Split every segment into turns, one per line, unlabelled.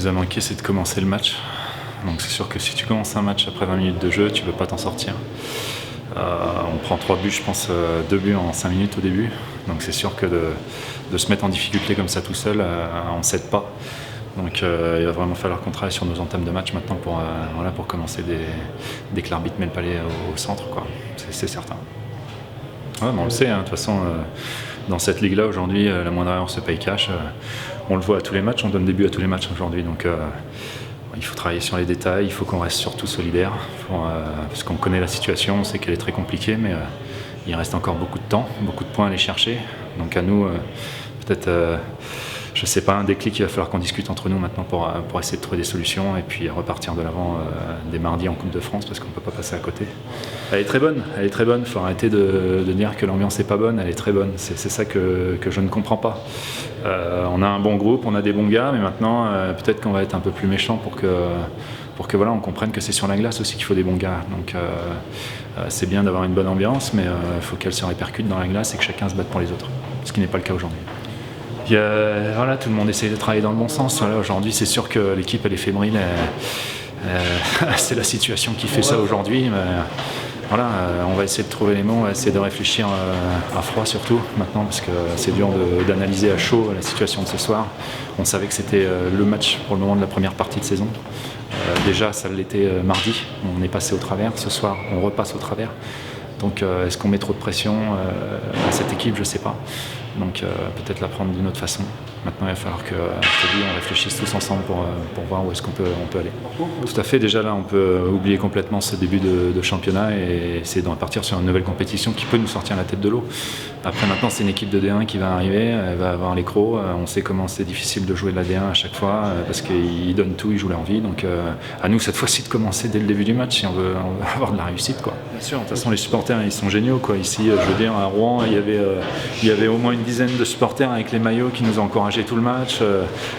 nous a manqué, c'est de commencer le match. Donc c'est sûr que si tu commences un match après 20 minutes de jeu, tu ne peux pas t'en sortir. On prend 3 buts, je pense 2 buts en 5 minutes au début. Donc c'est sûr que de se mettre en difficulté comme ça tout seul, on ne cède pas. Donc il va vraiment falloir qu'on travaille sur nos entames de match maintenant pour commencer dès que l'arbitre met le palais au centre, quoi. C'est certain. Ouais, on le sait, hein, de toute façon, dans cette ligue-là aujourd'hui, la moindre erreur se paye cash. On le voit à tous les matchs, on donne des buts à tous les matchs aujourd'hui. Donc il faut travailler sur les détails, il faut qu'on reste surtout solidaire. Parce qu'on connaît la situation, on sait qu'elle est très compliquée, mais il reste encore beaucoup de temps, beaucoup de points à aller chercher. Donc à nous, peut-être, je ne sais pas, un déclic, il va falloir qu'on discute entre nous maintenant pour essayer de trouver des solutions et puis repartir de l'avant dès mardi en Coupe de France parce qu'on ne peut pas passer à côté. Elle est très bonne, il faut arrêter de dire que l'ambiance n'est pas bonne, elle est très bonne. C'est ça que je ne comprends pas. On a un bon groupe, on a des bons gars, mais maintenant peut-être qu'on va être un peu plus méchant pour que voilà, on comprenne que c'est sur la glace aussi qu'il faut des bons gars. Donc c'est bien d'avoir une bonne ambiance, mais il faut qu'elle se répercute dans la glace et que chacun se batte pour les autres, ce qui n'est pas le cas aujourd'hui. Voilà, tout le monde essaye de travailler dans le bon sens. Voilà, aujourd'hui, c'est sûr que l'équipe elle est fébrile. C'est la situation qui fait ça aujourd'hui. Mais, voilà, on va essayer de trouver les mots, on va essayer de réfléchir à froid surtout maintenant parce que c'est dur d'analyser à chaud la situation de ce soir. On savait que c'était le match pour le moment de la première partie de saison. Déjà, ça l'était mardi. On est passé au travers. Ce soir, on repasse au travers. Donc est-ce qu'on met trop de pression à cette équipe? Je ne sais pas. Donc peut-être la prendre d'une autre façon. Maintenant il va falloir on réfléchisse tous ensemble pour voir où est-ce qu'on peut aller. Tout à fait, déjà là on peut oublier complètement ce début de championnat et essayer de repartir sur une nouvelle compétition qui peut nous sortir la tête de l'eau. Après maintenant c'est une équipe de D1 qui va arriver, elle va avoir les crocs, on sait comment c'est difficile de jouer de la D1 à chaque fois parce qu'ils donnent tout, ils jouent leur vie. Donc à nous cette fois-ci de commencer dès le début du match si on veut avoir de la réussite, quoi. Bien sûr, de toute façon les supporters ils sont géniaux, quoi. Ici je veux dire à Rouen il y avait au moins une dizaine de supporters avec les maillots qui nous ont encouragés tout le match.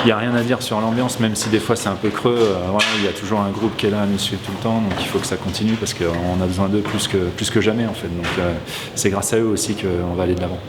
Il n'y a rien à dire sur l'ambiance, même si des fois c'est un peu creux. Voilà, il y a toujours un groupe qui est là à nous suivre tout le temps, donc il faut que ça continue parce qu'on a besoin d'eux plus que jamais en fait. Donc c'est grâce à eux aussi qu'on va aller de l'avant.